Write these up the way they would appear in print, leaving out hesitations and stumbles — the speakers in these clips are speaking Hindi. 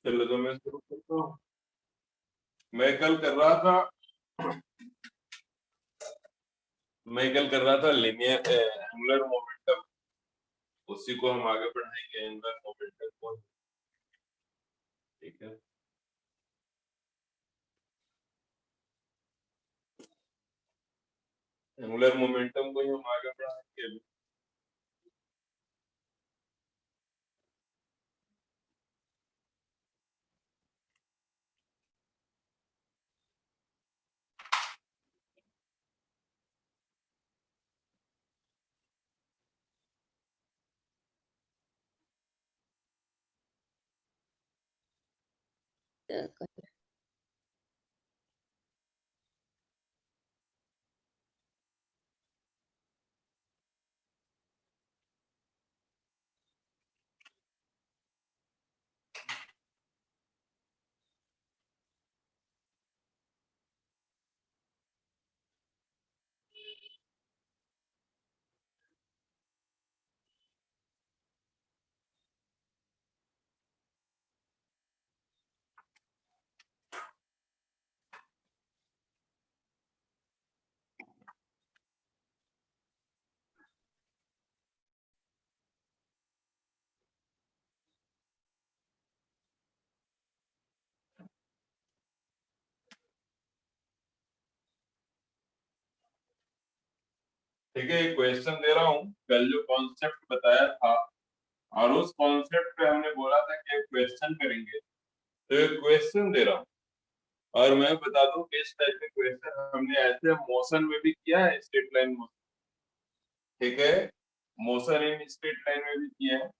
चलो तो मैं शुरू करता हूँ। मैं कल कर रहा था लिनियर एंगुलर मोमेंटम। उसी को हम आगे बढ़ाएंगे, एंगुलर मोमेंटम को। ठीक है, एंगुलर मोमेंटम को ही हम आगे बढ़ाएंगे अभी। ठीक है, एक क्वेश्चन दे रहा हूँ। कल जो कॉन्सेप्ट बताया था और उस कॉन्सेप्ट पे हमने बोला था कि एक क्वेश्चन करेंगे, तो एक क्वेश्चन दे रहा हूँ। और मैं बता दूं कि इस टाइप के क्वेश्चन हमने ऐसे मोशन में भी किया है, स्ट्रेट लाइन मोशन। ठीक है, मोशन इन स्ट्रेट लाइन में भी किया है।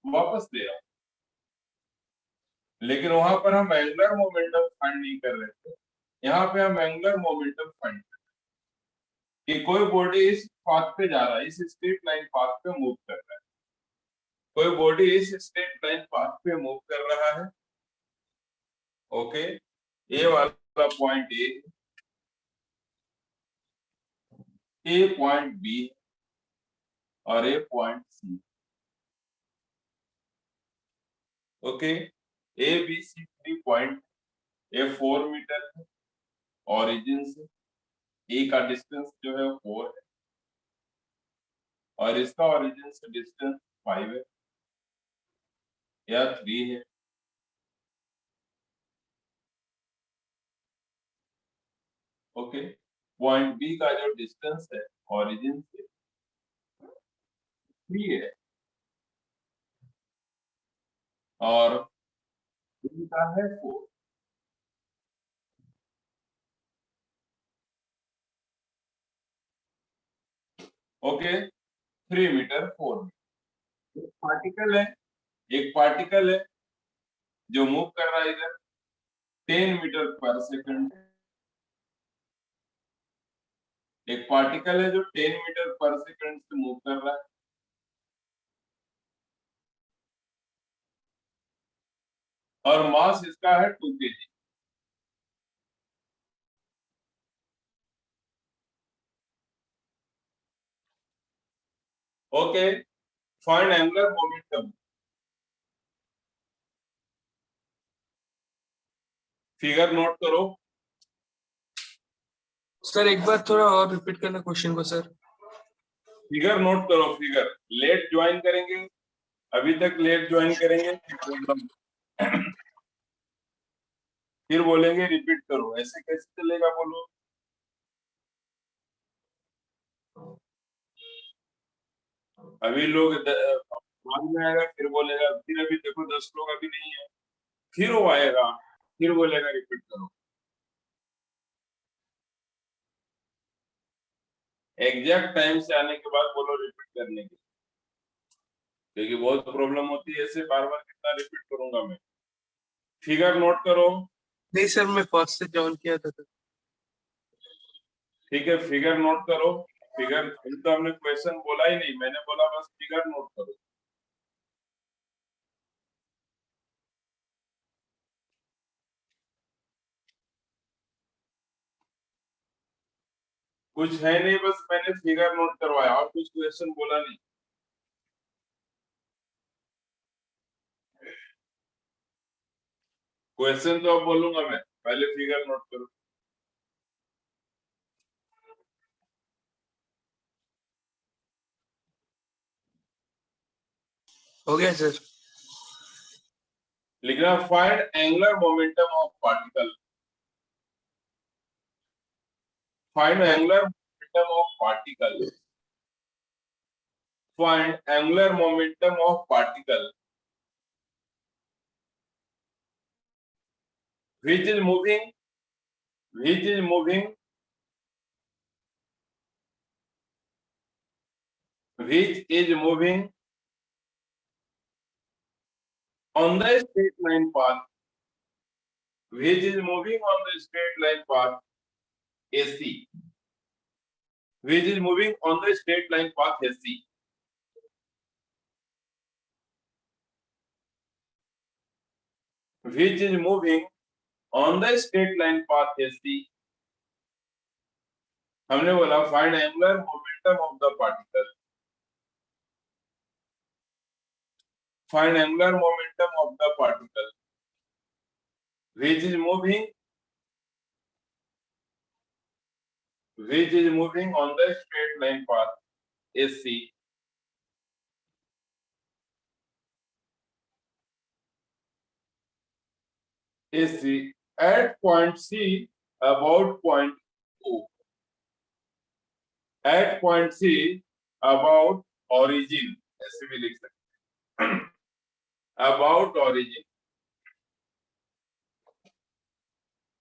वापस दे रहा हूँ, लेकिन वहां पर हम एंगुलर मोमेंटम फाइंड नहीं कर रहे थे। यहाँ पे हम एंगुलर मोमेंटम फाइंड कर रहे हैं कि कोई बॉडी इस पाथ पे जा रहा है, इस स्ट्रेट लाइन पाथ पे मूव कर रहा है। कोई बॉडी इस स्ट्रेट लाइन पाथ पे मूव कर रहा है। ओके, ए वाला पॉइंट ए पॉइंट बी और A point C. Okay, A B C 3 point, A 4 metre है ओरिजिन से। ए का डिस्टेंस जो है 4 है और इसका ओरिजिन से डिस्टेंस 5 है या 3 है। ओके, पॉइंट बी का जो डिस्टेंस है ओरिजिन से 3 है और बी का है 4। Okay, 3 metre 4 metre. एक पार्टिकल है जो मूव कर रहा है इधर 10 मीटर पर सेकंड। एक पार्टिकल है जो 10 मीटर पर सेकंड से मूव कर रहा है और मास इसका है 2 kg। Okay, find angular momentum. Figure note करो। सर एक बार थोड़ा और रिपीट करना क्वेश्चन को सर। फिगर नोट करो। फिगर लेट ज्वाइन करेंगे, अभी तक लेट ज्वाइन करेंगे, फिर बोलेंगे रिपीट करो। ऐसे कैसे चलेगा, बोलो। अभी लोग बाद में आएगा, फिर बोलेगा, फिर अभी देखो 10 लोग अभी नहीं है, फिर वो आएगा, फिर बोलेगा रिपीट करो। एग्जैक्ट टाइम से आने के बाद बोलो रिपीट करने की, क्योंकि बहुत प्रॉब्लम होती है ऐसे बार बार कितना रिपीट करूंगा मैं। फिगर नोट करो। नहीं सर, मैं फर्स्ट से ज्वाइन किया था सर। ठीक है, फिगर नोट करो। फिगर तो हमने क्वेश्चन बोला ही नहीं, मैंने बोला बस फिगर नोट करो। कुछ है नहीं, बस मैंने फिगर नोट करवाया और कुछ क्वेश्चन बोला नहीं। क्वेश्चन तो अब बोलूंगा मैं, पहले फिगर नोट करो। हो गया सर। लिखना find angular momentum of particle. Find angular momentum of particle. Find angular momentum of particle which is moving which is moving which is moving on the straight line path, which is moving on the straight line path AC, which is moving on the straight line path AC, which is moving on the straight line path AC। हमने बोला find angular momentum of the particle. Find angular momentum of the particle which is moving on the straight line path AC at point C about point O, at point C about origin, ऐसे भी लिख सकते हैं about origin।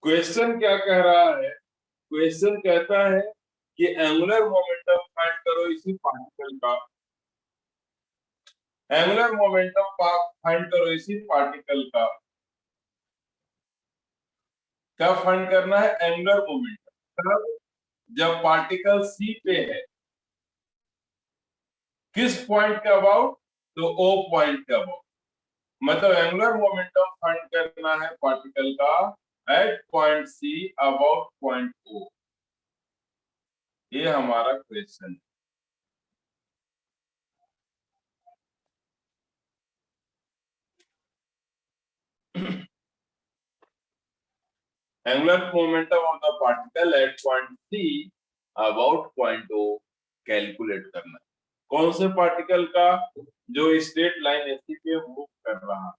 क्वेश्चन क्या कह रहा है? क्वेश्चन कहता है कि एंगुलर मोमेंटम फाइंड करो इसी पार्टिकल का। एंगुलर मोमेंटम फाइंड करो इसी पार्टिकल का। क्या फाइंड करना है? Angular momentum. जब पार्टिकल सी पे है, किस पॉइंट के अबाउट? तो ओ पॉइंट के अबाउट। मतलब एंगुलर मोमेंटम फाइंड करना है पार्टिकल का at point C about point O. ये हमारा question. Angular momentum of the particle at point C about point O calculate करना है। कौन से पार्टिकल का? जो स्ट्रेट लाइन एसी पे मूव कर रहा है।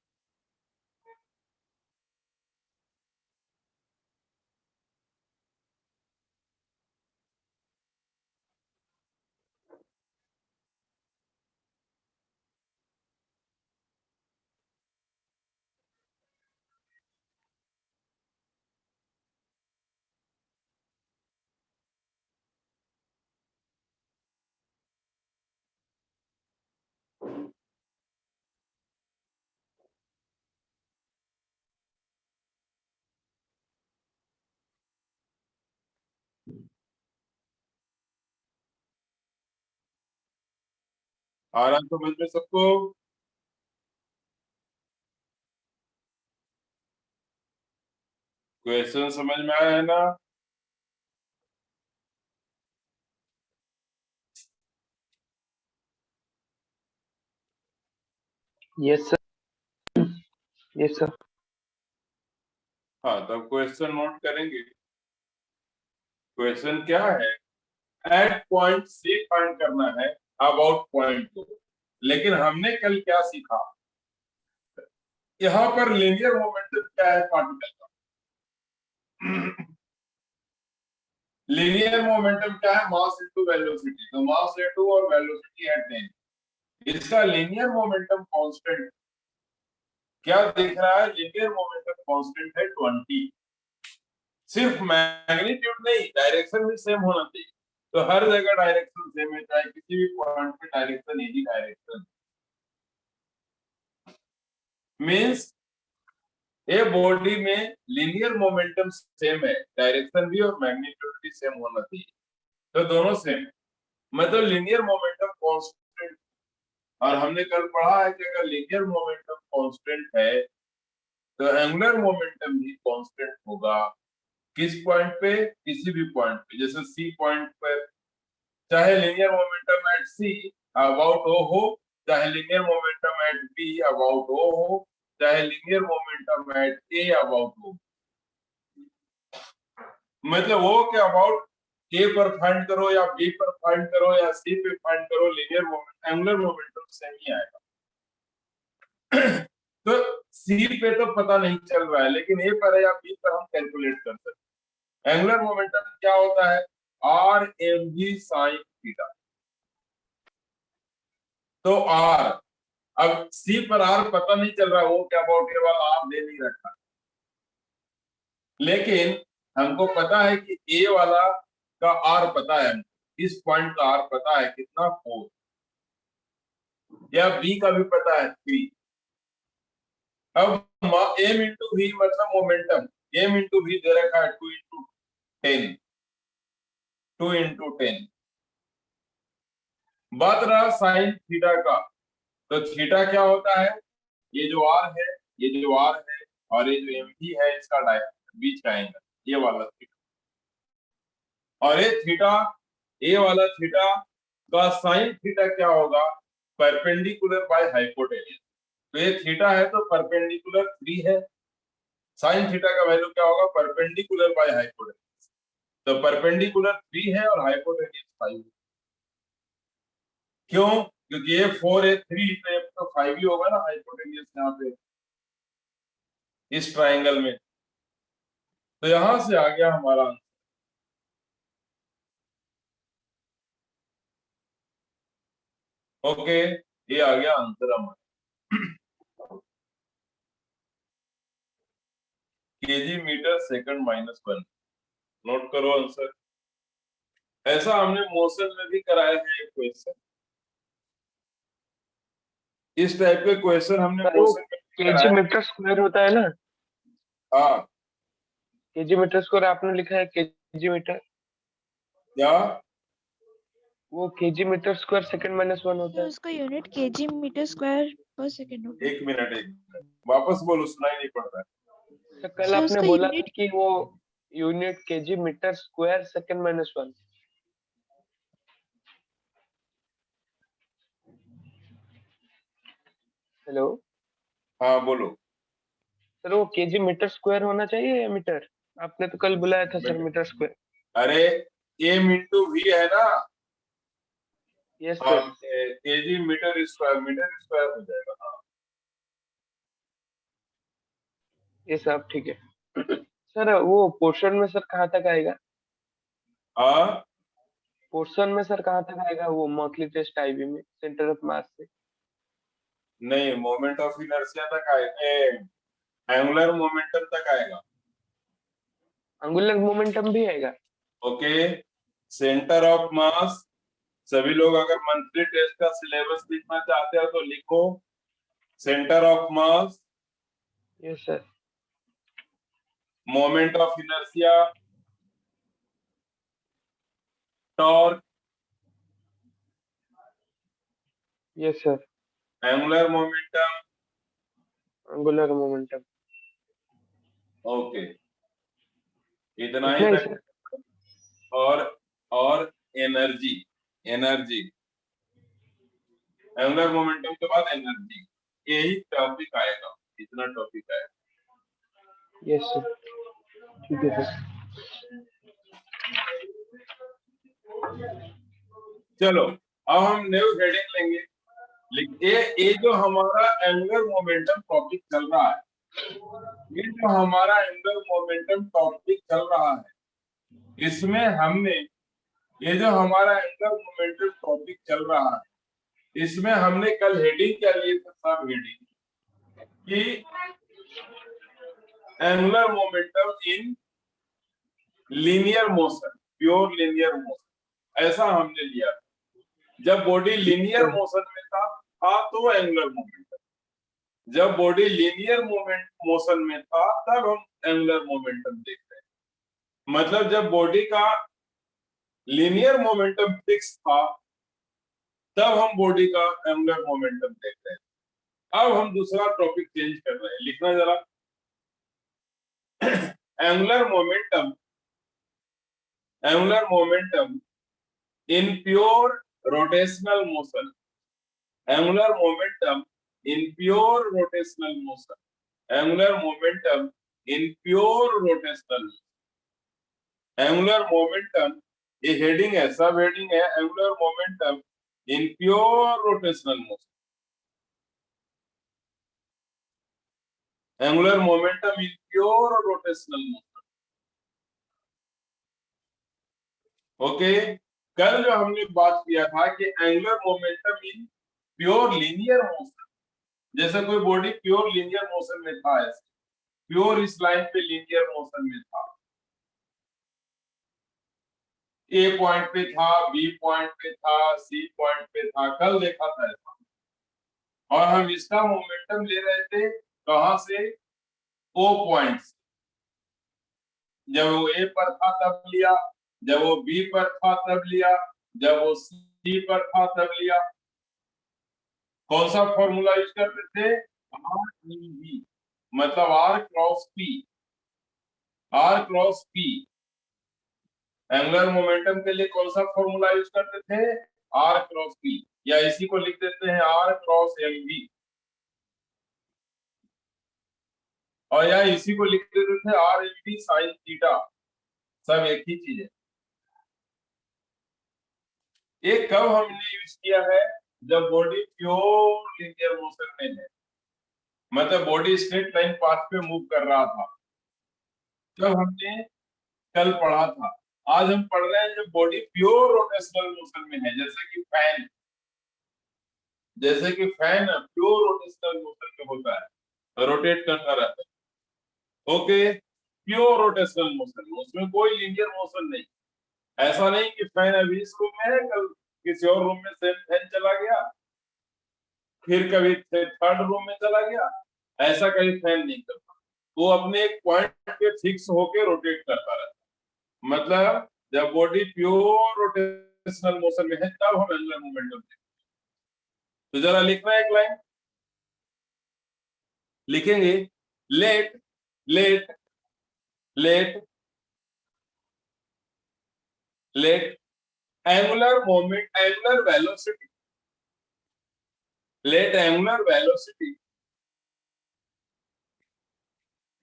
आ रहा समझ में सबको? क्वेश्चन समझ में आया है ना? Yes sir. Yes sir. हाँ, तब क्वेश्चन नोट करेंगे। क्वेश्चन क्या है? एट पॉइंट सी फाइंड करना है अबाउट पॉइंट टू। लेकिन हमने कल क्या सीखा? यहाँ पर लीनियर मोमेंटम क्या है पार्टिकल का? लीनियर मोमेंटम क्या है? Mass into velocity. तो मास इनटू और वेलोसिटी एट टाइम, इसका लीनियर मोमेंटम कांस्टेंट क्या दिख रहा है? लीनियर मोमेंटम कांस्टेंट है 20। सिर्फ मैग्नीट्यूड नहीं, डायरेक्शन भी सेम होना चाहिए। तो हर जगह डायरेक्शन सेम है, चाहे किसी भी पॉइंट पे डायरेक्शन यही डायरेक्शन मींस ए बॉडी में लीनियर मोमेंटम सेम है, डायरेक्शन भी और मैग्नीट्यूड भी सेम होना चाहिए। तो दोनों सेम, मतलब लीनियर मोमेंटम कांस्टेंट। और हमने कल पढ़ा है कि अगर लीनियर मोमेंटम कांस्टेंट है तो एंगुलर मोमेंटम भी कांस्टेंट होगा। किस पॉइंट पे? किसी भी पॉइंट पे। जैसे सी पॉइंट पर चाहे linear momentum at C about O हो, चाहे linear momentum at B about O हो, चाहे linear momentum at A about हो, मतलब वो के अबाउट ए पर फाइंड करो या बी पर फाइंड करो या सी पे फाइंड करो, linear moment angular momentum same ही आएगा। तो सी पे तो पता नहीं चल रहा है, लेकिन ए पर या बी पर हम कैलकुलेट कर सकते हैं। एंगुलर मोमेंटम क्या होता है? R M G sine theta. तो आर, अब सी पर आर पता नहीं चल रहा, वो क्या अबाउट ए वाला आर दे नहीं रखा, लेकिन हमको पता है कि ए वाला का आर पता है, इस पॉइंट का आर पता है कितना, 4, या बी का भी पता है 3। अब एम इंटू वी मतलब मोमेंटम, एम इंटू वी दे रखा है 2 इंटू 10, 2 इंटू 10। बात रहा साइन थीटा का, तो थीटा क्या होता है? ये जो आर है, ये जो आर है और ये जो एम वी है, इसका बीच का एंगल, ये वाला थीटा, और ये थीटा, ए वाला थीटा का साइन थीटा क्या होगा? Perpendicular by hypotenuse. तो ये थीटा है तो परपेंडिकुलर 3 है, साइन थीटा का वैल्यू क्या होगा? Perpendicular by hypotenuse. तो परपेंडिकुलर 3 है और हाइपोटेन्यूज 5 है। क्यों? क्योंकि ये 4 है 3 तो 5 ही होगा ना हाइपोटेन्यूज यहाँ पे इस ट्राइंगल में। तो यहां से आ गया हमारा आंसर। ओके, ये आ गया आंसर हमारा। केजी मीटर सेकंड -1, नोट करो आंसर। ऐसा हमने मोशन में भी कराया है एक क्वेश्चन, इस टाइप के क्वेश्चन हमने सर वो मोशन में भी केजी कराया। मीटर स्क्वायर होता है ना? हाँ, केजी मीटर स्क्वायर आपने लिखा है केजी मीटर, क्या? वो केजी मीटर स्क्वायर सेकंड -1 होता तो है। उसका यूनिट केजी मीटर स्क्वायर पर सेकंड होगा। एक मिनट वापस बोलो, सुनाई नहीं पड़ रहा है। तो कल सर आपने उसका बोला था यूनिट कि वो unit kg metre square second -1। Hello हाँ बोलो। सर, वो केजी मीटर स्क्वायर होना चाहिए या मीटर? आपने तो कल बुलाया था सर मीटर स्क्वायर। अरे एम इंटू वी है ना, यस हाँ, सर। केजी मीटर स्क्वायर हो जाएगा। हाँ, ये सब ठीक है। सर वो पोर्शन में सर कहाँ तक आएगा? हाँ, पोर्शन में सर कहाँ तक आएगा वो मोटली टेस्ट आईवी में सेंटर ऑफ मास से? नहीं, मोमेंट ऑफ इनर्शिया तक आएगा, एंगुलर मोमेंटम तक आएगा। एंगुलर मोमेंटम भी आएगा? ओके, सेंटर ऑफ मास, सभी लोग अगर मंथली टेस्ट का सिलेबस लिखना चाहते हो तो लिखो, centre of mass, yes sir. Moment of inertia, torque, yes sir. Angular momentum. Angular momentum. Okay, इतना ही इतना ही तक। सर? और एनर्जी, एनर्जी, एंगुलर मोमेंटम के बाद एनर्जी, यही टॉपिक आएगा, इतना टॉपिक आएगा। यस सर, ठीक है सर। चलो, अब हम न्यू हेडिंग लेंगे। ये जो हमारा एंगुलर मोमेंटम टॉपिक चल रहा है, ये जो हमारा एंगुलर मोमेंटम टॉपिक चल रहा है, इसमें हमने, ये जो हमारा एंगुलर मोमेंटम टॉपिक चल रहा है, इसमें हमने कल हेडिंग क्या लिए थे? सब हेडिंग कि angular momentum in linear motion, pure linear motion, ऐसा हमने लिया। जब बॉडी लीनियर मोशन में था तो एंगुलर मोमेंटम, जब बॉडी लीनियर मोशन में था तब हम एंगुलर मोमेंटम देख रहे हैं। मतलब जब बॉडी का लीनियर मोमेंटम फिक्स था तब हम बॉडी का एंगुलर मोमेंटम देख रहे हैं। अब हम दूसरा टॉपिक चेंज कर रहे हैं, लिखना जरा। Angular momentum in pure rotational motion, angular momentum in pure rotational motion, angular momentum in pure rotational, angular momentum, ये हेडिंग है, सब हेडिंग है, angular momentum in pure rotational motion, angular momentum in pure rotational motion. Okay, कल जो हमने बात किया था कि angular momentum in pure linear motion, जैसे कोई बॉडी प्योर लीनियर मोशन में था, ऐसे प्योर इस लाइन पे लीनियर मोशन में था, ए पॉइंट पे था, बी पॉइंट पे था, सी पॉइंट पे था, कल देखा था ऐसा। और हम इसका मोमेंटम ले रहे थे कहां से? ओ पॉइंट से। जब वो ए पर था तब लिया, जब वो बी पर था तब लिया, जब वो सी पर था तब लिया। कौन सा फॉर्मूला यूज करते थे? आर ई बी, मतलब R cross P, R cross P. Angular momentum के लिए कौन सा फॉर्मूला यूज करते थे? आर क्रॉस पी, या इसी को लिख देते हैं आर क्रॉस एल बी, और या इसी को लिख देते थे R L B sine theta, सब एक ही चीज है। ये कब हमने यूज किया है? जब बॉडी प्योर लीनियर मोशन में है, मतलब बॉडी स्ट्रेट लाइन पाथ पे मूव कर रहा था, जब हमने कल पढ़ा था। आज हम पढ़ रहे हैं जब बॉडी प्योर रोटेशनल मोशन में है, जैसे कि फैन, जैसे कि फैन प्योर रोटेशनल मोशन में होता है, रोटेट करता रहता है। ओके, प्योर रोटेशनल मोशन, उसमें कोई लीनियर मोशन नहीं। ऐसा नहीं कि फैन अभी इस रूम में है, कल किसी और रूम में सेम फैन चला गया, फिर कभी थर्ड रूम में चला गया, ऐसा कभी फैन नहीं करता। वो अपने एक पॉइंट पे फिक्स होके रोटेट करता रहता है। मतलब जब बॉडी प्योर रोटेशनल मोशन में है तब हम एंगुलर मोमेंटम देखते हैं। तो जरा लिखना एक लाइन लिखेंगे, let let let let angular moment, angular velocity, let angular velocity,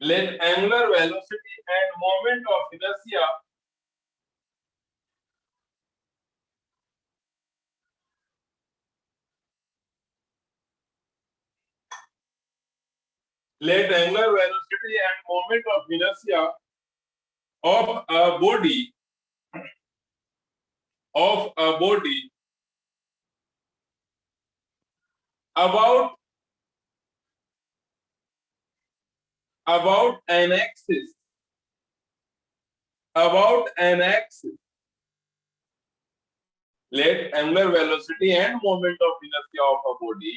let angular velocity and moment of inertia let angular velocity and moment of inertia of a body, of a body about an axis, about an axis, let angular velocity and moment of inertia of a body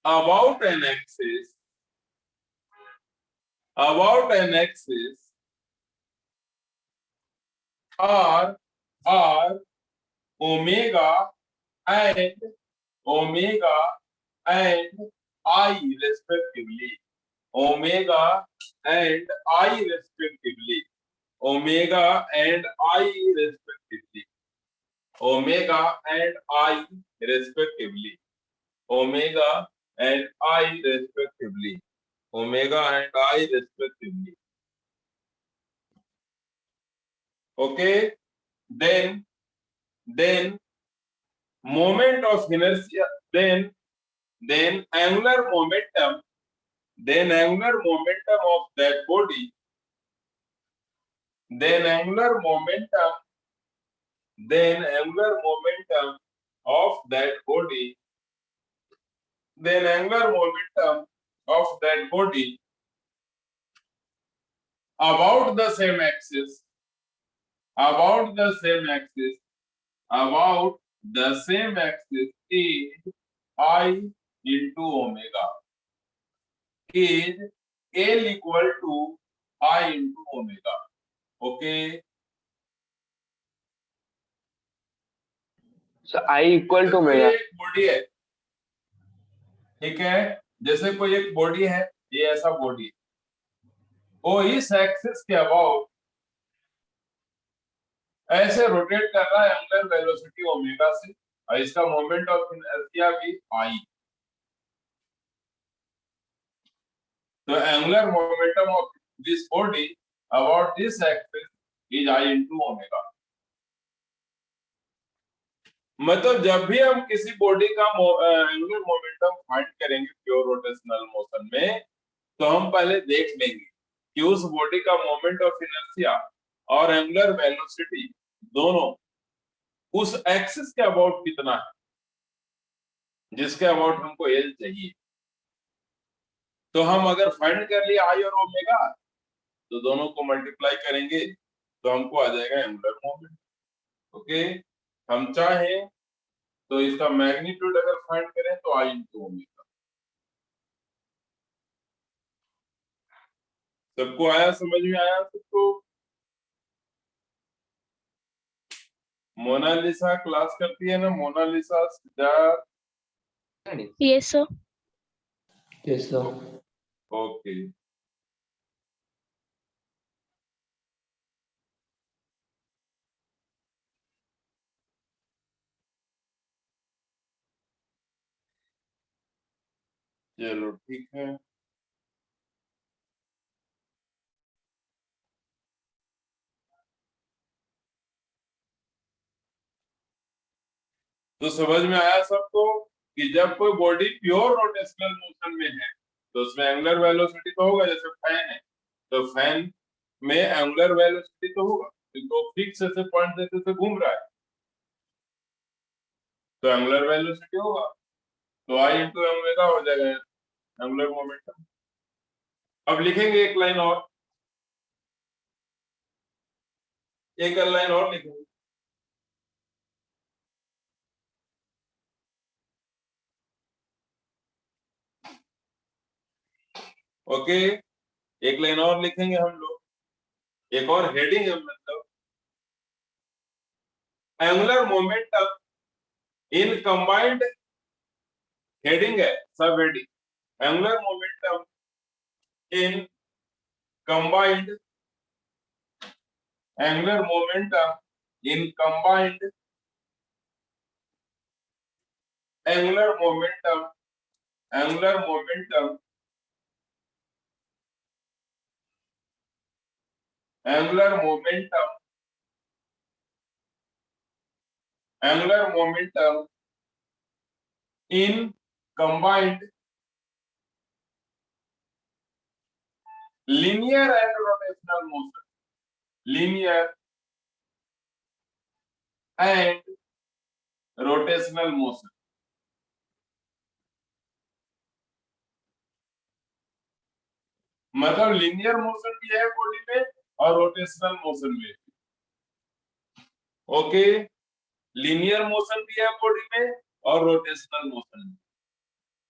about an axis, about an axis are omega and omega and I respectively, omega and I respectively, omega and I respectively, omega and I respectively, omega and I respectively, omega and I respectively. Okay, then moment of inertia, then angular momentum, then angular momentum of that body, then angular momentum, then angular momentum of that body, then angular momentum of that body about the same axis, about the same axis, about the same axis is I into omega, is L equal to I into omega. Okay. So I equal to omega. एक बॉडी है, ठीक है, जैसे कोई एक बॉडी है, ये ऐसा बॉडी है, वो इस एक्सिस के अबाउट ऐसे रोटेट कर रहा है एंगुलर वेलोसिटी ओमेगा से, और इसका मोमेंट ऑफ इनर्शिया भी आई। तो angular momentum of this body about this axis is I into omega. मतलब जब भी हम किसी बॉडी का एंगुलर मोमेंटम फाइंड करेंगे प्योर रोटेशनल मोशन में, तो हम पहले देख लेंगे कि उस बॉडी का मोमेंट ऑफ इनर्शिया और एंगुलर वेलोसिटी दोनों उस एक्सिस के अबाउट कितना है, जिसके अबाउट हमको एल चाहिए। तो हम अगर फाइंड कर लिए आई और ओमेगा, तो दोनों को मल्टीप्लाई करेंगे तो हमको आ जाएगा एंगुलर मोमेंट। ओके, हम चाहें तो इसका मैग्नीट्यूड अगर फाइंड करें तो आई इंटू ओमेगा। सबको आया, समझ में आया सबको? मोनालिसा क्लास करती है ना, Monalisa Siddharth? Yes, sir. Yes, sir. Okay, चलो ठीक है। तो समझ में आया सबको कि जब कोई बॉडी प्योर रोटेशनल मोशन में है तो उसमें एंगुलर वेलोसिटी तो होगा, जैसे फैन है तो फैन में एंगुलर वेलोसिटी तो होगा, तो फिक्स ऐसे पॉइंट जैसे घूम रहा है तो एंगुलर वेलोसिटी होगा, तो आई इंटू ओमेगा हो जाएगा एंगुलर मोमेंटम। अब लिखेंगे एक लाइन और, एक लाइन और लिखेंगे। ओके, एक लाइन और लिखेंगे हम लोग, एक और हेडिंग है, मतलब angular momentum in combined, heading है सब heading, angular momentum in combined, angular momentum in combined, angular momentum, angular momentum, angular momentum, angular momentum in combined linear and rotational motion, linear and rotational motion। मतलब लीनियर मोशन भी है बॉडी में और रोटेशनल मोशन में। ओके, लीनियर मोशन भी है बॉडी में और रोटेशनल मोशन में।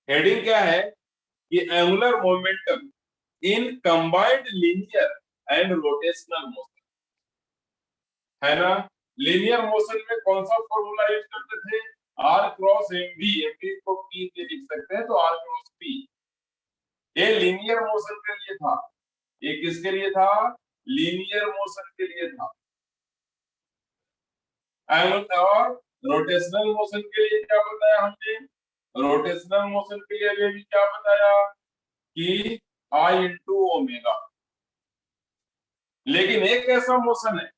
हेडिंग क्या है कि angular momentum in combined linear and rotational motion, है ना। लीनियर मोशन में कौन सा फॉर्मूला यूज करते थे? R cross M V, M को पी से लिख सकते हैं, तो आर क्रॉस पी। ये लीनियर मोशन के लिए था, ये किसके लिए था? लीनियर मोशन के लिए था। और रोटेशनल मोशन के लिए क्या बताया हमने? रोटेशनल मोशन के लिए भी क्या बताया कि आई इंटू ओमेगा। लेकिन एक ऐसा मोशन है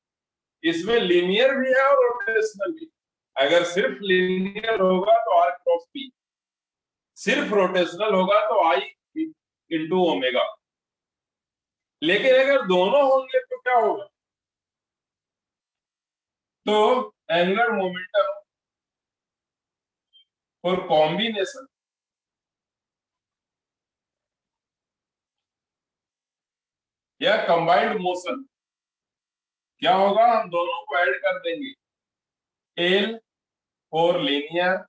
इसमें लीनियर भी है और रोटेशनल भी। अगर सिर्फ लीनियर होगा तो आर क्रॉस पी, सिर्फ रोटेशनल होगा तो आई इंटू ओमेगा। लेकिन अगर दोनों होंगे तो क्या होगा? तो एंगुलर मोमेंटम फॉर कॉम्बिनेशन, या कंबाइंड मोशन क्या होगा? हम दोनों को ऐड कर देंगे, L for linear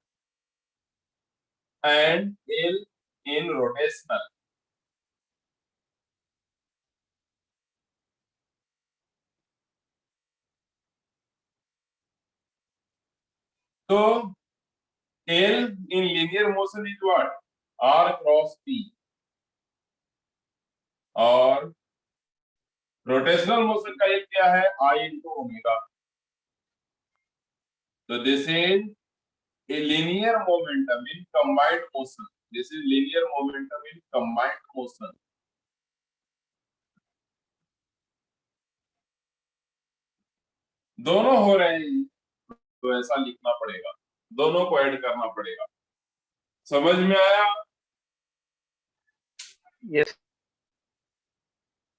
and L in rotational. तो L in linear motion is what? R cross P, और रोटेशनल मोशन का एक क्या है? I into omega. तो this is a linear momentum in combined motion, this is linear momentum in combined motion, दोनों हो रहे हैं तो ऐसा लिखना पड़ेगा, दोनों को ऐड करना पड़ेगा। समझ में आया? यस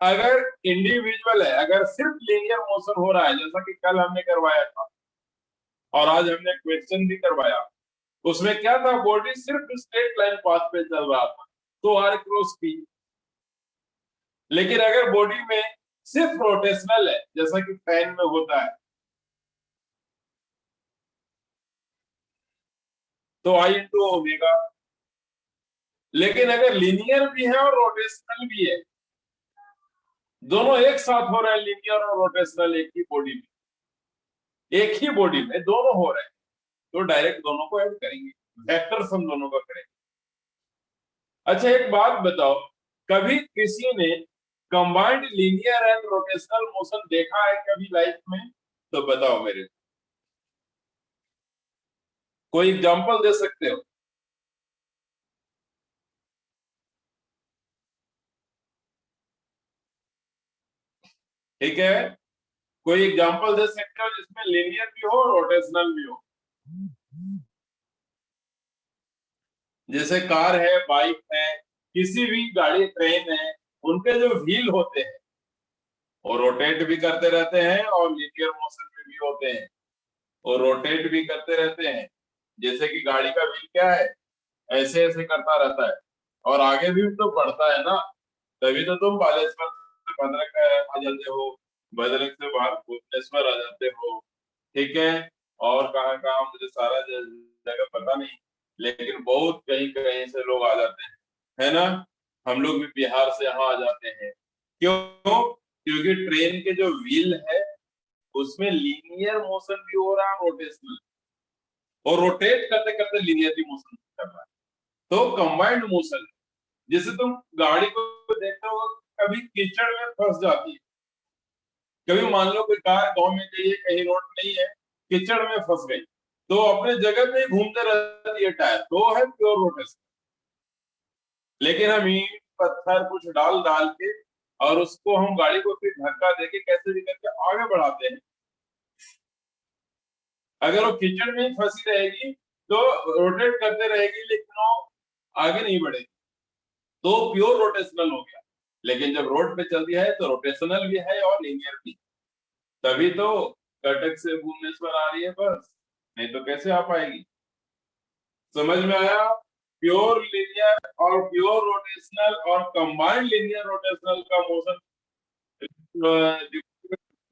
अगर इंडिविजुअल है, अगर सिर्फ लीनियर मोशन हो रहा है, जैसा कि कल हमने करवाया था और आज हमने क्वेश्चन भी करवाया, उसमें क्या था, बॉडी सिर्फ स्ट्रेट लाइन पाथ पे चल रहा था तो आर क्रॉस पी। लेकिन अगर बॉडी में सिर्फ रोटेशनल है, जैसा कि फैन में होता है, तो आई इंटू ओमेगा। लेकिन अगर लीनियर भी है और रोटेशनल भी है, दोनों एक साथ हो रहे हैं, लीनियर और रोटेशनल एक ही बॉडी में, एक ही बॉडी में दोनों हो रहे हैं, तो डायरेक्ट दोनों को ऐड करेंगे, वेक्टर्स हम दोनों का करेंगे। अच्छा एक बात बताओ, कभी किसी ने combined linear and rotational motion देखा है कभी लाइफ में? तो बताओ मेरे को, कोई एग्जांपल दे सकते हो? ठीक है, कोई एग्जांपल दे सकते हो जिसमें लीनियर भी हो रोटेशनल भी हो? जैसे कार है, बाइक है, किसी भी गाड़ी, ट्रेन है, उनके जो व्हील होते हैं वो रोटेट भी करते रहते हैं और लीनियर मोशन में भी होते हैं, और रोटेट भी करते रहते हैं। जैसे कि गाड़ी का व्हील क्या है, ऐसे ऐसे करता रहता है और आगे भी तो बढ़ता है ना, तभी तो तुम बालेश्वर से भद्रक आ जाते हो, भद्रक से बाहर भुवनेश्वर आ जाते हो। ठीक है, और कहाँ कहाँ मुझे सारा जगह पता नहीं, लेकिन बहुत कहीं कहीं से लोग आ जाते हैं, है ना? हम लोग भी बिहार से यहाँ आ जाते हैं। क्यों? क्योंकि ट्रेन के जो व्हील है उसमें लीनियर मोशन भी हो रहा है, रोटेशनल, और रोटेट करते करते लीनियरली मोशन कर रहा है, तो कंबाइंड मोशन। जैसे तुम गाड़ी को देखते हो, कभी कीचड़ में फंस जाती है, कभी मान लो कोई कार गांव में गई है, कहीं रोड नहीं है, कीचड़ में फंस गई, तो अपने जगह पे ही घूमते रहती है टायर, तो है प्योर रोटेशन। लेकिन हम ईंट पत्थर कुछ डाल डाल के और उसको हम गाड़ी को फिर धक्का देके कैसे भी करके आगे बढ़ाते हैं। अगर वो कीचड़ में ही फंसी रहेगी तो रोटेट करते रहेगी, लेकिन वो आगे नहीं बढ़ेगी, तो प्योर रोटेशनल हो गया। लेकिन जब रोड पे चलती है तो रोटेशनल भी है और लीनियर भी, तभी तो कटक से भुवनेश्वर आ रही है बस, नहीं तो कैसे आ पाएगी? समझ में आया? प्योर लीनियर और प्योर रोटेशनल और कंबाइंड लीनियर रोटेशनल का मोशन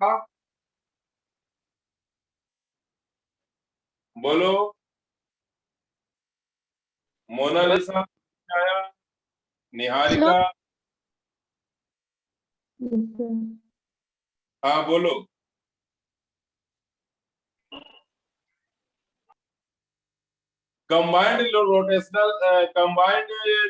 था। बोलो मोनालिसा, आया हेलो। निहारिका? हाँ बोलो। Combined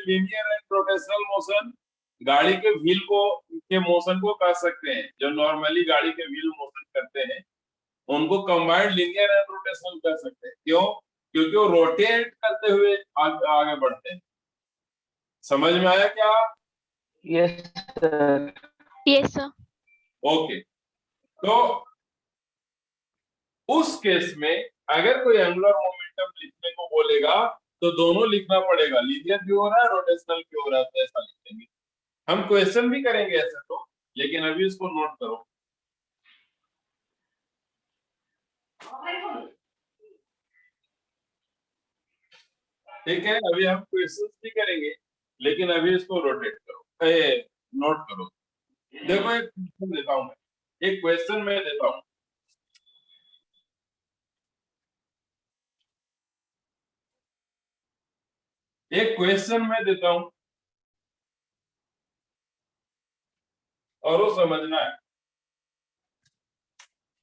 linear and rotational motion गाड़ी के व्हील को के मोशन को कर सकते हैं, जो नॉर्मली गाड़ी के व्हील मोशन करते हैं उनको कंबाइंड लीनियर एंड रोटेशनल कर सकते हैं। क्यों? क्योंकि वो रोटेट करते हुए आगे बढ़ते हैं। समझ में आया क्या? Yes sir yes sir. Okay, तो उस केस में अगर कोई एंगुलर मोमेंटम लिखने को बोलेगा तो दोनों लिखना पड़ेगा, लीनियर भी हो रहा है रोटेशनल भी हो रहा है, तो ऐसा लिखेंगे। हम क्वेश्चन भी करेंगे ऐसा तो, लेकिन अभी इसको नोट करो। ठीक है, अभी हम क्वेश्चंस भी करेंगे, लेकिन अभी इसको रोटेट करो, नोट करो। देखो एक क्वेश्चन देता हूं मैं, एक क्वेश्चन मैं देता हूं, एक क्वेश्चन मैं देता हूं और वो समझना है।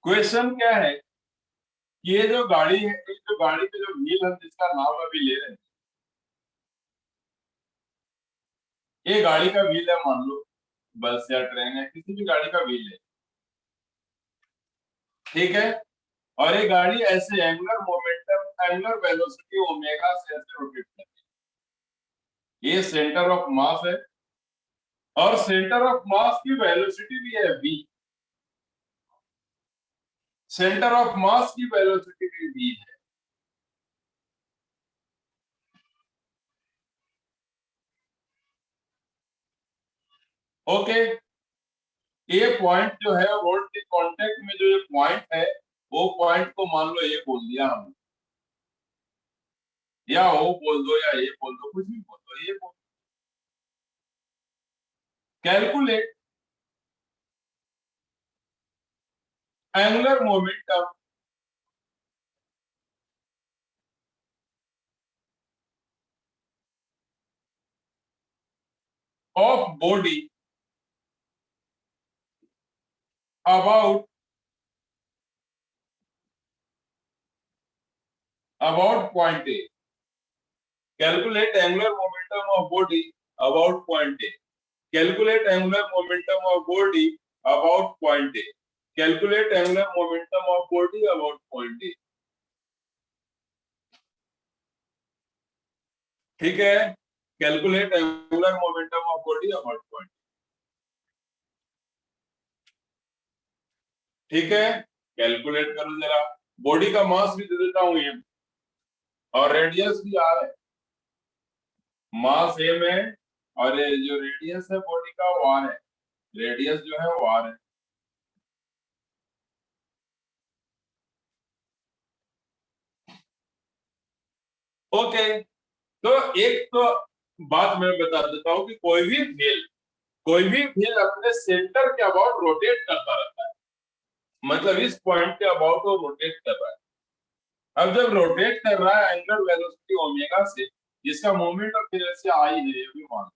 क्वेश्चन क्या है कि ये जो गाड़ी है, ये जो गाड़ी के जो व्हील हम जिसका नाम अभी ले रहे हैं, ये गाड़ी का व्हील है, मान लो बस या ट्रेन है, किसी भी गाड़ी का व्हील है। ठीक है, और ये गाड़ी ऐसे angular momentum, angular velocity omega से ऐसे रोटेट करती है। ये सेंटर ऑफ मास है और सेंटर ऑफ मास की वेलोसिटी भी है v। सेंटर ऑफ मास की वेलोसिटी भी v है। ओके, ये पॉइंट जो है रोड के कांटेक्ट में जो ये पॉइंट है, वो पॉइंट को मान लो ये बोल दिया हमने, या वो बोल दो या ये बोल दो, कुछ भी बोल दो, ये बोल। Calculate angular momentum of body about point A. Calculate angular momentum of body about point A. Calculate angular momentum of body about point A. Calculate angular momentum of body about point A. ठीक है, calculate angular momentum of body about point. ठीक है, कैलकुलेट करो जरा। बॉडी का मास भी दे देता हूं ये, और रेडियस भी आ रहा है। मास एम है और ये जो रेडियस है बॉडी का वो आर है। रेडियस जो है वो आर है। ओके, तो एक तो बात मैं बता देता हूं कि कोई भी व्हील अपने सेंटर के अबाउट रोटेट करता रहता है, मतलब इस पॉइंट के अबाउट वो रोटेट कर रहा है। अब जब रोटेट कर रहा है एंगुलर वेलोसिटी ओमेगा से, जिसका मोमेंट ऑफ इनर्शिया आई है, ये भी मान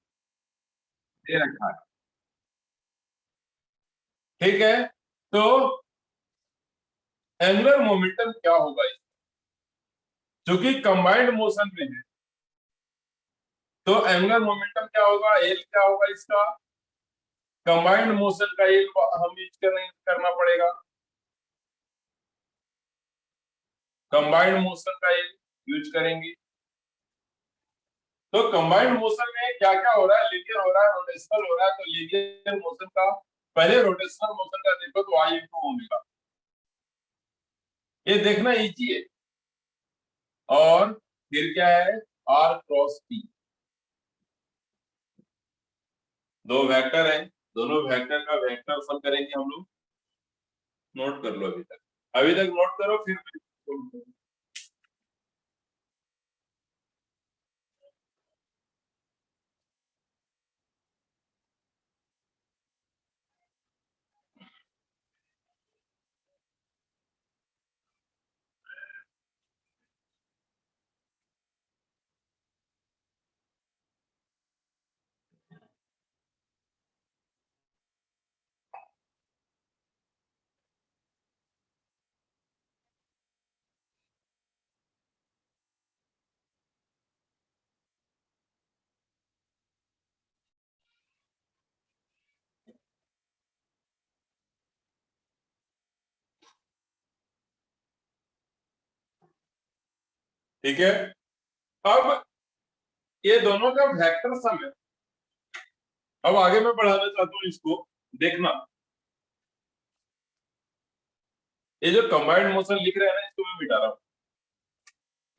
दे रखा है। ठीक है, तो एंगुलर मोमेंटम क्या होगा इसका, क्योंकि कंबाइंड मोशन में है, तो एंगुलर मोमेंटम क्या होगा, एल क्या होगा इसका, कंबाइंड मोशन का एल हम यूज करना पड़ेगा। कंबाइंड मोशन का एल यूज करेंगे। तो कंबाइंड मोशन में क्या क्या हो रहा है, लीनियर हो रहा है, रोटेशनल हो रहा है। तो लीनियर मोशन का पहले रोटेशनल मोशन का देखो तो आई इनटू ओमेगा, ये देखना इजी है। और फिर क्या है, आर क्रॉस टी, दो वेक्टर है, दोनों वेक्टर का वेक्टर सम करेंगे हम लोग। नोट कर लो, अभी तक नोट करो, फिर ठीक है। अब ये दोनों का वेक्टर सम है। अब आगे मैं बढ़ाना चाहता हूं इसको, देखना। ये जो कंबाइंड मोशन लिख रहे हैं ना, इसको मैं मिटा रहा हूं,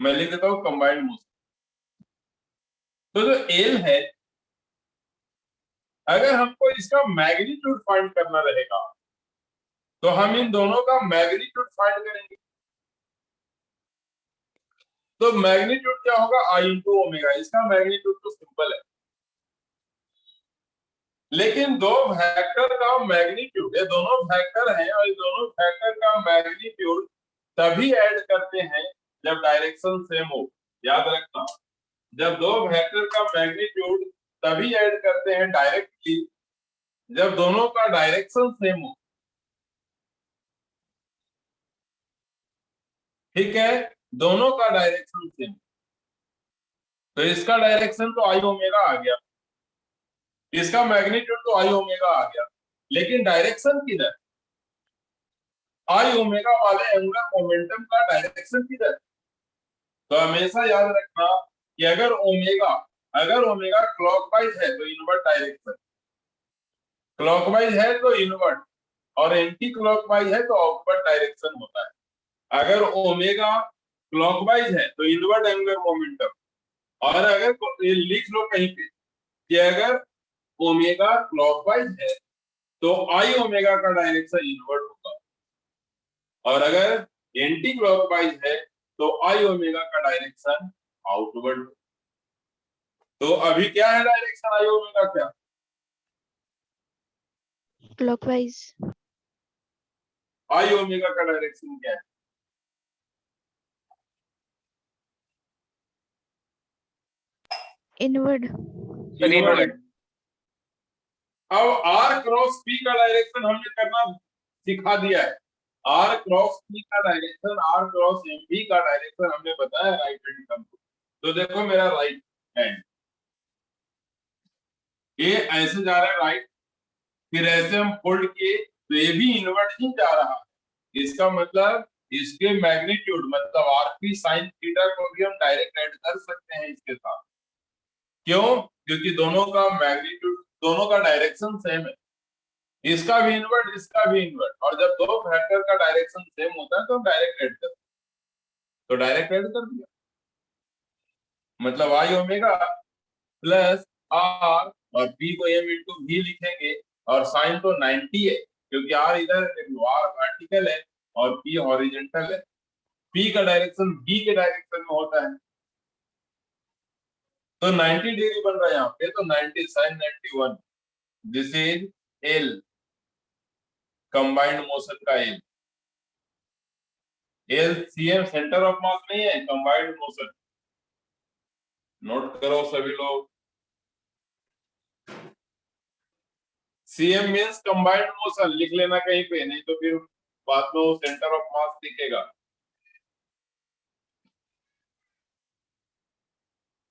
मैं लिख देता हूं कंबाइंड मोशन। तो जो एल है, अगर हमको इसका मैग्नीट्यूड फाइंड करना रहेगा, तो हम इन दोनों का मैग्नीट्यूड फाइंड करेंगे। तो मैग्नीट्यूड क्या होगा, आई इंटू ओमेगा। इसका मैग्नीट्यूड तो सिंपल है, लेकिन दो वेक्टर का मैग्नीट्यूड, ये दोनों वेक्टर हैं और दोनों वेक्टर का मैग्नीट्यूड तभी ऐड करते हैं जब डायरेक्शन सेम हो। याद रखना, जब दो वेक्टर का मैग्नीट्यूड तभी ऐड करते हैं डायरेक्टली जब दोनों का डायरेक्शन सेम हो। ठीक है, दोनों का डायरेक्शन सेम, तो इसका डायरेक्शन तो आई ओमेगा आ गया, इसका मैग्नीट्यूड तो आई ओमेगा आ गया, लेकिन डायरेक्शन किधर, आई ओमेगा वाले एंगुलर मोमेंटम का डायरेक्शन किधर। तो हमेशा याद रखना कि अगर ओमेगा क्लॉकवाइज है तो इनवर्ट डायरेक्शन, क्लॉकवाइज है तो इनवर्ट, और एंटी क्लॉकवाइज है तो आउटवर्ड डायरेक्शन होता है। अगर ओमेगा क्लॉकवाइज है तो इनवर्ड एंगुलर मोमेंटम, और अगर ये लिख लो कहीं पे कि अगर ओमेगा क्लॉकवाइज है तो आई ओमेगा का डायरेक्शन इनवर्ड होगा, और अगर एंटी क्लॉकवाइज है तो आई ओमेगा का डायरेक्शन आउटवर्ड। तो अभी क्या है डायरेक्शन आई ओमेगा, क्या क्लॉकवाइज। आई ओमेगा का डायरेक्शन क्या है? इनवर्ड। इनवर्ड है। अब आर क्रॉस पी का डायरेक्शन हमने करना सिखा दिया है। आर क्रॉस पी का direction, R cross M P का डायरेक्शन हमने बताया राइट हैंड टर्म को। तो देखो मेरा राइट हैंड ये ऐसे जा रहा है राइट, फिर ऐसे हम फोल्ड किए तो ये भी इनवर्ड ही जा रहा है। इसका मतलब इसके मैग्नीट्यूड मतलब आरपी साइन थीटा को भी हम डायरेक्ट ऐड कर सकते हैं इसके साथ। क्यों? क्योंकि दोनों का मैग्नीट्यूड, दोनों का डायरेक्शन सेम है, इसका भी इनवर्ट इसका भी इनवर्ट, और जब दो फैक्टर का डायरेक्शन सेम होता है तो डायरेक्ट ऐड कर, तो डायरेक्ट ऐड कर दिया। मतलब आई ओमेगा प्लस आर, और पी को एम इंटू वी लिखेंगे, और साइन तो 90 है क्योंकि आर इधर आर वर्टिकल है और पी हॉरिजॉन्टल है। पी का डायरेक्शन वी के डायरेक्शन में होता है, तो 90 डिग्री बन रहा है यहाँ पे, तो 90 sine 91, this is L, combined motion का L. L CM centre of mass नहीं है, कंबाइंड मोशन। नोट करो सभी लोग, सीएम मींस कंबाइंड मोशन, लिख लेना कहीं पे, नहीं तो फिर बाद में सेंटर ऑफ मास दिखेगा।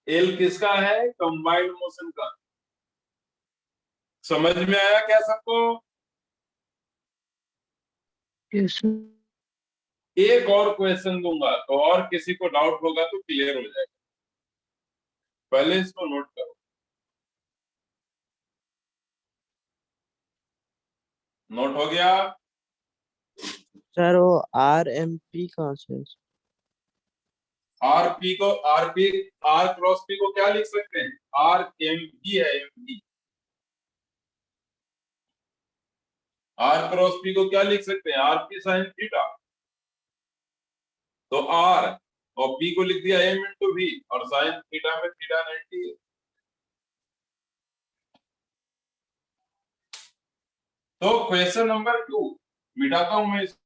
एल किसका है? कंबाइंड मोशन का। समझ में आया क्या सबको? Yes sir. एक और क्वेश्चन दूंगा तो और किसी को डाउट होगा तो क्लियर हो जाएगा, पहले इसको नोट करो। नोट हो गया? सर वो RMP कहाँ से? आर पी को, R P, R cross P को क्या लिख सकते हैं? आर एम पी है, M P. R cross P को क्या लिख सकते हैं? R P sine theta. तो आर और पी को लिख दिया एम इंटू वी, और साइन थीटा में थीटा 90 है। तो क्वेश्चन नंबर 2 मिटाता हूं मैं इसको।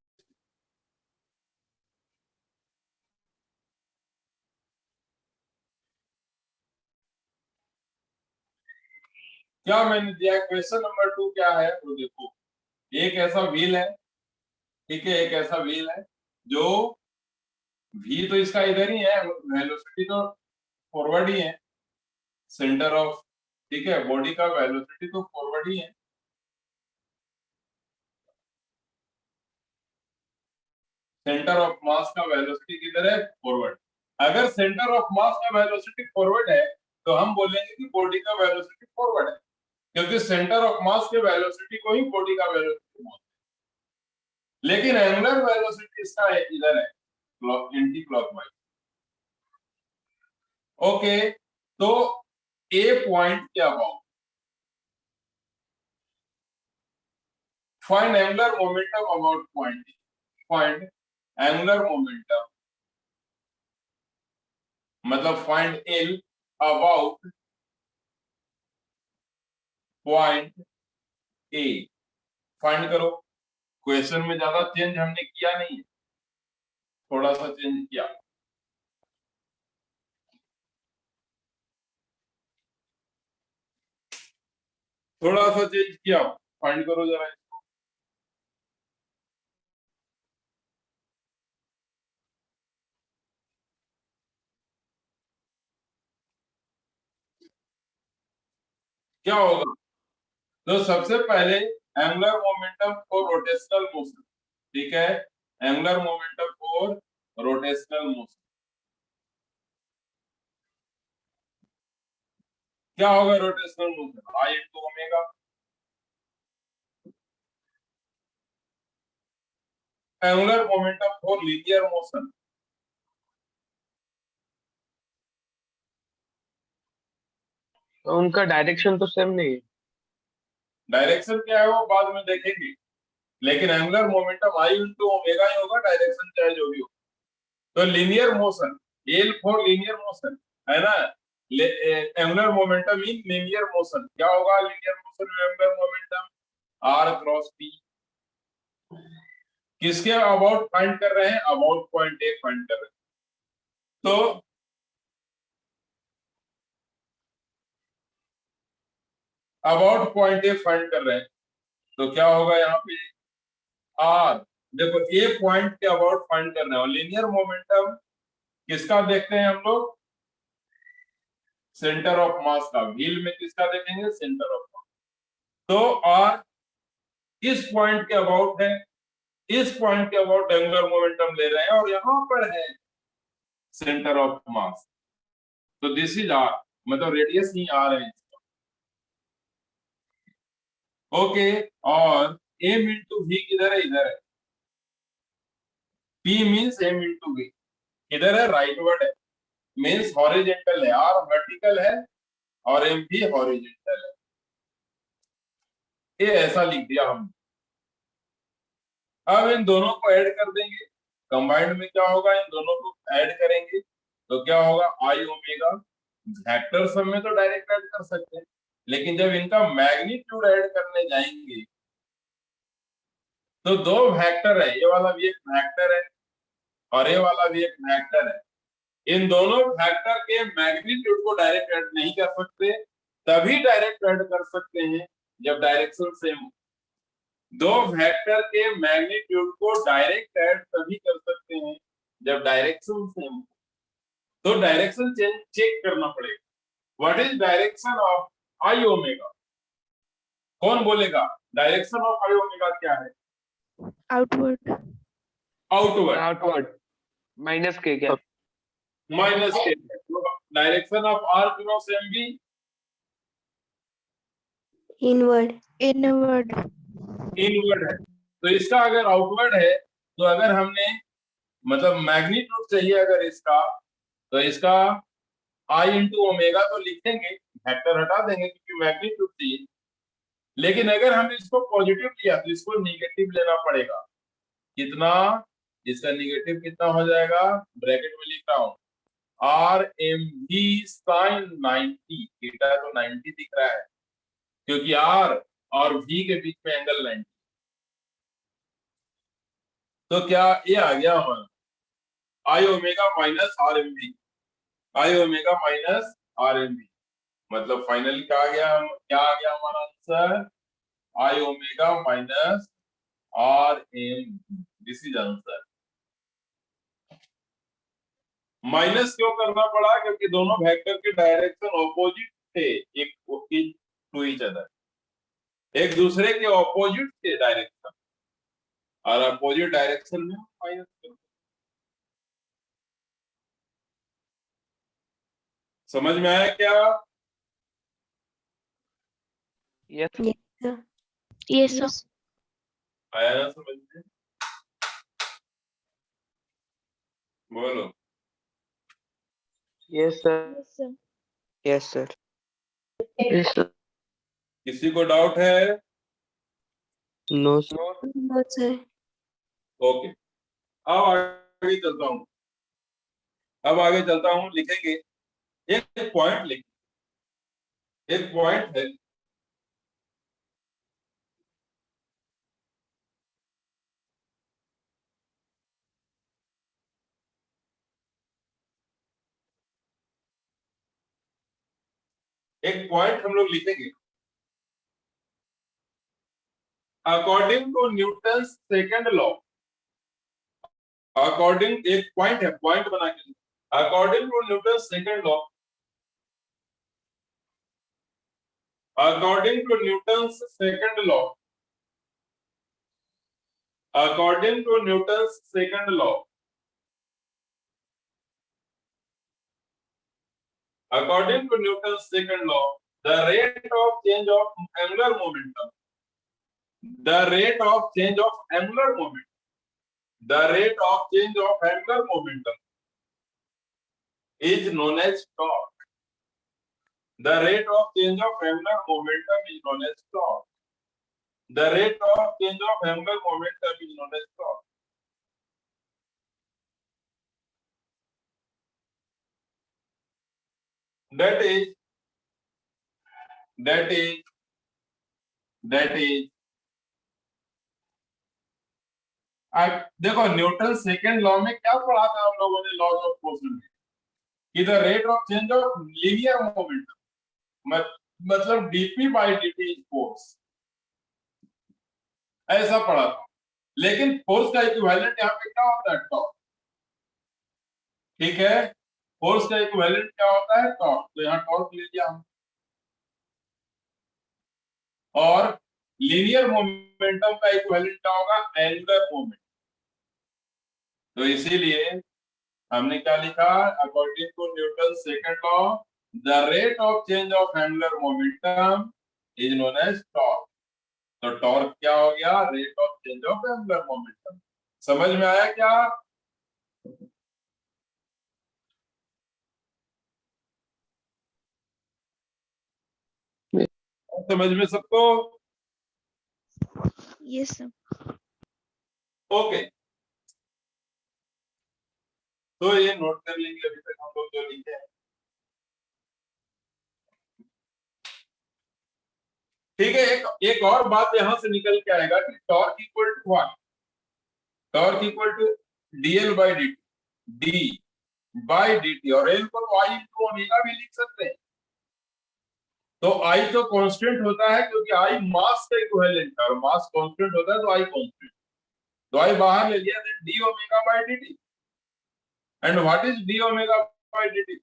क्या मैंने दिया? क्वेश्चन नंबर 2 क्या है वो देखो। एक ऐसा व्हील है, ठीक है, एक ऐसा व्हील है जो वी तो इसका इधर ही है, वेलोसिटी तो फॉरवर्ड ही है, सेंटर ऑफ, ठीक है, बॉडी का वेलोसिटी तो फॉरवर्ड ही है, सेंटर ऑफ मास का वेलोसिटी किधर है? फॉरवर्ड। अगर सेंटर ऑफ मास का वेलोसिटी फॉरवर्ड है तो हम बोलेंगे कि बॉडी का वेलोसिटी फॉरवर्ड है, क्योंकि सेंटर ऑफ मास के वेलोसिटी को ही बॉडी का वेलोसिटी बोलते हैं। लेकिन एंगुलर वेलोसिटी इसका इधर है, एंटी क्लॉकवाइज। ओके, तो ए पॉइंट क्या about, find angular momentum about point, find angular momentum मतलब find L about point A. Find करो। क्वेश्चन में ज्यादा चेंज हमने किया नहीं है, थोड़ा सा चेंज किया। थोड़ा सा चेंज किया, फाइंड करो जरा। क्या होगा? तो सबसे पहले angular momentum for rotational motion, ठीक है, angular momentum for rotational motion क्या होगा? Rotational motion I into omega, angular momentum for linear motion. तो उनका डायरेक्शन तो सेम नहीं है। डायरेक्शन क्या है वो बाद में देखेंगे, लेकिन angular momentum I into omega ही होगा, डायरेक्शन चाहे जो भी हो। तो linear motion, L for linear motion है ना, angular momentum in linear motion क्या होगा, लीनियर मोशन में angular momentum R cross P. किसके अबाउट फाइंड कर रहे हैं, अबाउट पॉइंट ए फाइंड कर रहे हैं। तो अबाउट पॉइंट ए फाइंड कर रहे हैं, तो क्या होगा यहाँ पे आर, देखो ए पॉइंट के अबाउट फाइंड करना है। और लीनियर मोमेंटम किसका देखते हैं हम लोग, सेंटर ऑफ मास का। व्हील में किसका देखेंगे, सेंटर ऑफ मास। तो आर इस पॉइंट के अबाउट है, इस पॉइंट के अबाउट एंगुलर मोमेंटम ले रहे हैं, और यहां पर है सेंटर ऑफ मास। तो दिस इज आर, मतलब रेडियस ही आर है इसका। ओके, और एम इंटू वी किधर है, इधर है। P means M into V, इधर है राइटवर्ड है, मीन्स हॉरिजेंटल है। आर वर्टिकल है और एम भी हॉरिजेंटल है। ये ऐसा लिख दिया हमने। अब इन दोनों को ऐड कर देंगे, कंबाइंड में क्या होगा, इन दोनों को ऐड करेंगे तो क्या होगा, आई ओमेगा। वेक्टर सम में तो डायरेक्ट ऐड कर सकते हैं, लेकिन जब इनका मैग्नीट्यूड ऐड करने जाएंगे तो दो वेक्टर है, ये वाला भी एक वेक्टर है और ये वाला भी एक वेक्टर है। इन दोनों वेक्टर के मैग्नीट्यूड को डायरेक्ट ऐड नहीं कर सकते, तभी डायरेक्ट ऐड कर सकते हैं जब डायरेक्शन सेम हो। दो वेक्टर के मैग्नीट्यूड को डायरेक्ट ऐड तभी कर सकते हैं जब डायरेक्शन सेम हो। तो डायरेक्शन चेक करना पड़ेगा। What is direction of I omega, कौन बोलेगा डायरेक्शन ऑफ आई ओमेगा क्या है, आउटवर्ड। आउटवर्ड, आउटवर्ड माइनस के क्या, minus k. Direction of R cross M B, inward. Inward. Inward है। तो इसका अगर आउटवर्ड है, तो अगर हमने मतलब मैग्नीट्यूड चाहिए अगर इसका, तो इसका आई इंटू ओमेगा तो लिखेंगे, वेक्टर हटा देंगे क्योंकि मैग्नीट्यूड चाहिए। लेकिन अगर हम इसको पॉजिटिव लिया तो इसको निगेटिव लेना पड़ेगा। कितना, इसका निगेटिव कितना हो जाएगा, ब्रैकेट में लिख रहा हूं, R M V sine 90। Theta तो 90 दिख रहा है क्योंकि आर और वी के बीच में एंगल 90। तो क्या ये आ गया हमारा I omega minus R M V, I omega minus R M V. मतलब फाइनली क्या आ गया, क्या आ गया हमारा answer, I omega minus R M, this is answer. Minus क्यों करना पड़ा, क्योंकि दोनों वेक्टर के डायरेक्शन ऑपोजिट थे, एक टू ईच अदर, एक दूसरे के ऑपोजिट थे डायरेक्शन, और अपोजिट डायरेक्शन में माइनस करो। समझ में आया क्या, यस यस सर। आया ना समझ में, बोलो। Yes sir, yes sir. Yes sir. किसी को डाउट है, no sir. No sir. Okay. अब आगे चलता हूँ, अब आगे चलता हूँ, लिखेंगे एक पॉइंट, लिख एक पॉइंट है, एक पॉइंट हम लोग लिखेंगे according to Newton second law. According, एक पॉइंट है, पॉइंट बना के, according to Newton second law, according to Newton second law, according to Newton second law, according to Newton's second law, the rate of change of angular momentum, the rate of change of angular momentum the rate of change of angular momentum is known as torque. The rate of change of angular momentum is known as torque. The rate of change of angular momentum is known as torque. That is देखो न्यूटन सेकंड लॉ में क्या पढ़ा था हम लोगों ने, लॉज ऑफ मोशन में, कि the rate of change of linear momentum मतलब DP by DT is force, ऐसा पढ़ा था। लेकिन फोर्स का इक्विवेलेंट यहाँ पे क्या होता है, टॉर्क। ठीक है, फोर्स का इक्विवेलेंट क्या होता है, टॉर्क। तो यहाँ टॉर्क ले लिया हम, और लीनियर मोमेंटम का इक्विवेलेंट क्या होगा, एंगुलर मोमेंटम। तो इसीलिए हमने क्या लिखा, according to Newton second law the rate of change of angular momentum is known as torque. तो टॉर्क क्या हो गया, rate of change of angular momentum. समझ में आया क्या? समझ में सबको? Yes, sir. ओके, तो ये नोट कर लेंगे अभी तक हम लोग जो लिखे हैं। ठीक है, एक और बात यहां से निकल के आएगा कि torque equal to what, torque equal to DL by D, D by dt, और एल को तो आई इंटू ओमेगा भी लिख सकते हैं। तो आई तो कांस्टेंट होता है क्योंकि आई मास का इक्विवेलेंट है, और मास कांस्टेंट होता है तो आई कांस्टेंट, तो आई बाहर ले लिया, then D omega by dt। And what is D omega by dt?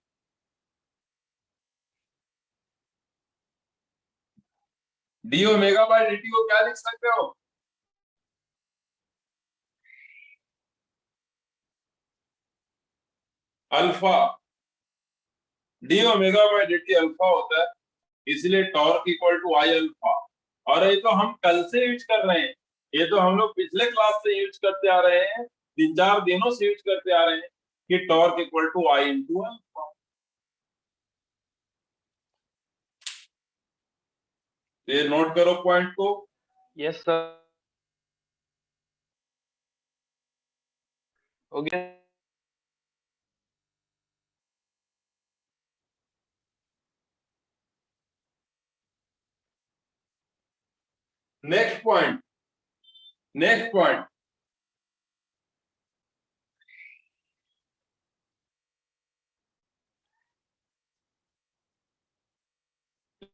D omega by dt को क्या लिख सकते हो, alpha. D omega by dt alpha होता है, इसलिए torque equal to I alpha. और ये तो हम कल से यूज कर रहे हैं, ये तो हम लोग पिछले क्लास से यूज करते आ रहे हैं, 3-4 दिनों से यूज करते आ रहे हैं कि torque equal to I into alpha. ये नोट करो पॉइंट को। यस सर, हो गया। नेक्स्ट पॉइंट, नेक्स्ट पॉइंट,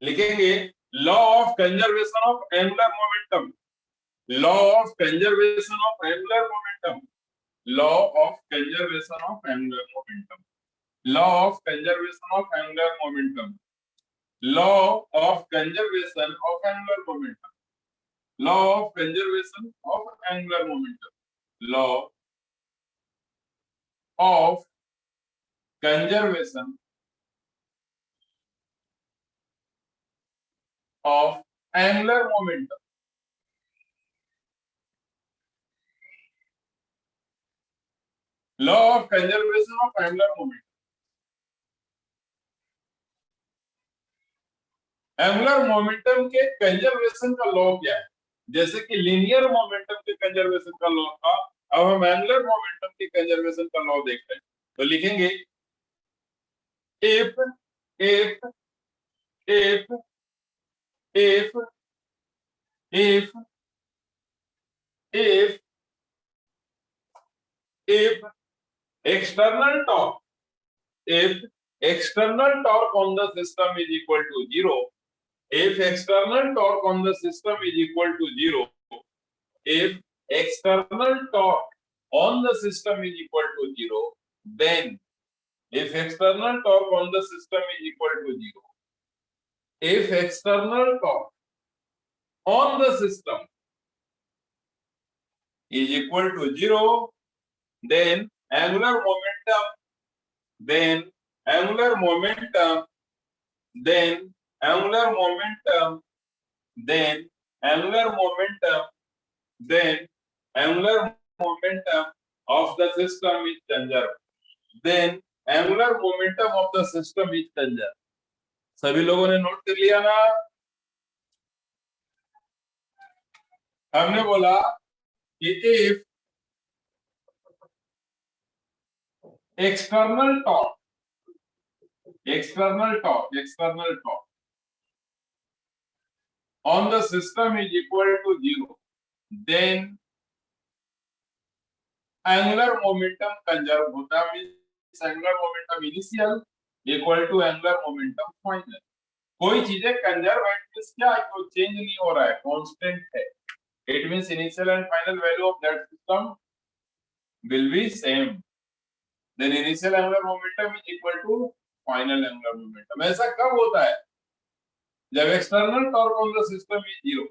लिखेंगे law of conservation of angular momentum, law of conservation of angular momentum, law of conservation of angular momentum, law of conservation of angular momentum, law of conservation of angular momentum, law of conservation of angular momentum, law of conservation of angular momentum, law of conservation of angular momentum। Angular momentum के कंजर्वेशन का लॉ क्या है, जैसे कि लीनियर मोमेंटम के कंजर्वेशन का लॉ था, अब हम एंगुलर मोमेंटम के कंजर्वेशन का लॉ देख रहे हैं। तो लिखेंगे if if if if if if if external torque, if external torque on the system is equal to 0, if external torque on the system is equal to 0, if external torque on the system is equal to 0, then if external torque on the system is equal to 0, if external torque on the system is equal to 0, then angular momentum, then angular momentum, then angular momentum, then angular momentum, then angular momentum of the system is conserved, then angular momentum of the system is conserved. सभी लोगों ने नोट कर लिया ना? हमने बोला कि if external torque on the system is equal to 0, then angular momentum conserve होता है, means angular momentum initial equal to angular momentum final. कोई चीजें कंजर्व है क्या है, कोई चेंज नहीं हो रहा है, कांस्टेंट है. It means initial and final value of that system will be same. Then initial angular momentum is equal to final angular momentum. ऐसा कब होता है? जब external torque on the system is 0.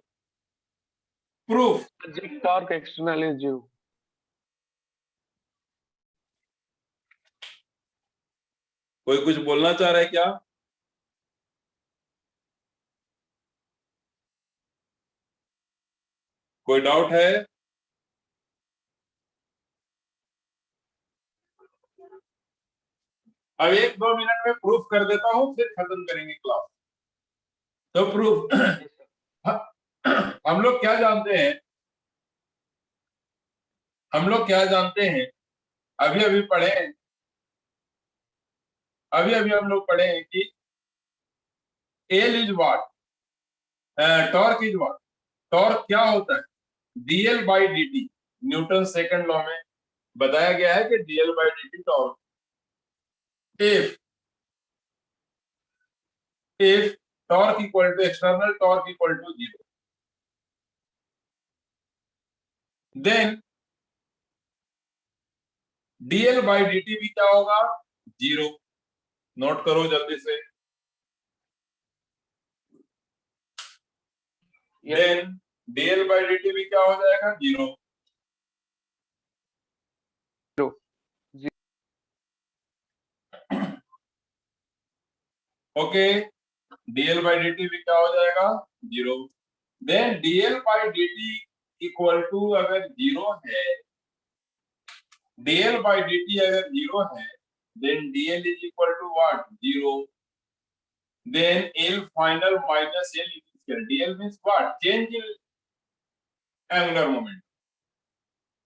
Proof. जब टॉर्क एक्सटर्नल इज 0. कोई कुछ बोलना चाह रहा है क्या? कोई डाउट है? अब 1-2 मिनट में प्रूफ कर देता हूं, फिर खत्म करेंगे क्लास. तो प्रूफ हम लोग क्या जानते हैं? अभी अभी हम लोग पढ़े हैं कि L is what, torque is what. Torque क्या होता है? dl by dt. Newton second law में बताया गया है कि dl by dt torque. if torque equal to external torque equal to 0, then dl by dt भी क्या होगा? 0. नोट करो जल्दी से. then dl by dt भी क्या हो जाएगा? 0. ओके, dl by dt भी क्या हो जाएगा? 0. then dl by dt equal to अगर 0 है, dl by dt अगर 0 है, then dl is equal to what? 0. then L final minus L initial. dl means what? change in angular moment.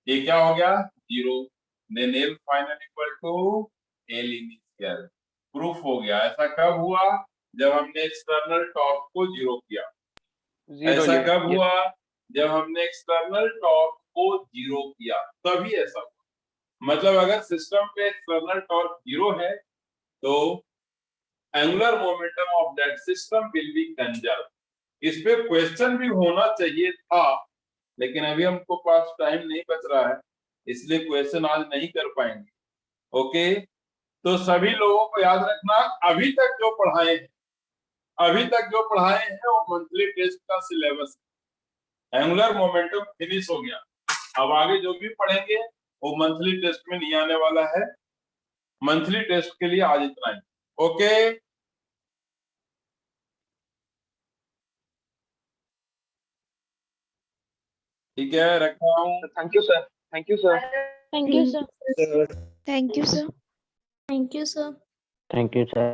ये क्या हो गया? 0. then L final equal to L initial. Proof हो गया. ऐसा कब हुआ? जब हमने एक्सटर्नल टॉर्क को 0 किया. ऐसा कब हुआ? जब हमने एक्सटर्नल टॉर्क को 0 किया, तभी ऐसा हुआ. मतलब अगर सिस्टम पे एक्सटर्नल टॉर्क 0 है तो angular momentum of that system will be conserve. इस पे क्वेश्चन भी होना चाहिए था, लेकिन अभी हमको पास टाइम नहीं बच रहा है, इसलिए क्वेश्चन आज नहीं कर पाएंगे. ओके, तो सभी लोगों को याद रखना, अभी तक जो पढ़ाए हैं वो मंथली टेस्ट का सिलेबस. एंगुलर मोमेंटम फिनिश हो गया. अब आगे जो भी पढ़ेंगे वो मंथली टेस्ट में नहीं आने वाला है. मंथली टेस्ट के लिए आज इतना ही. ओके, ठीक है, रखता हूँ. Thank you sir. Thank you, sir. Sir. Thank you, sir. Thank you, sir.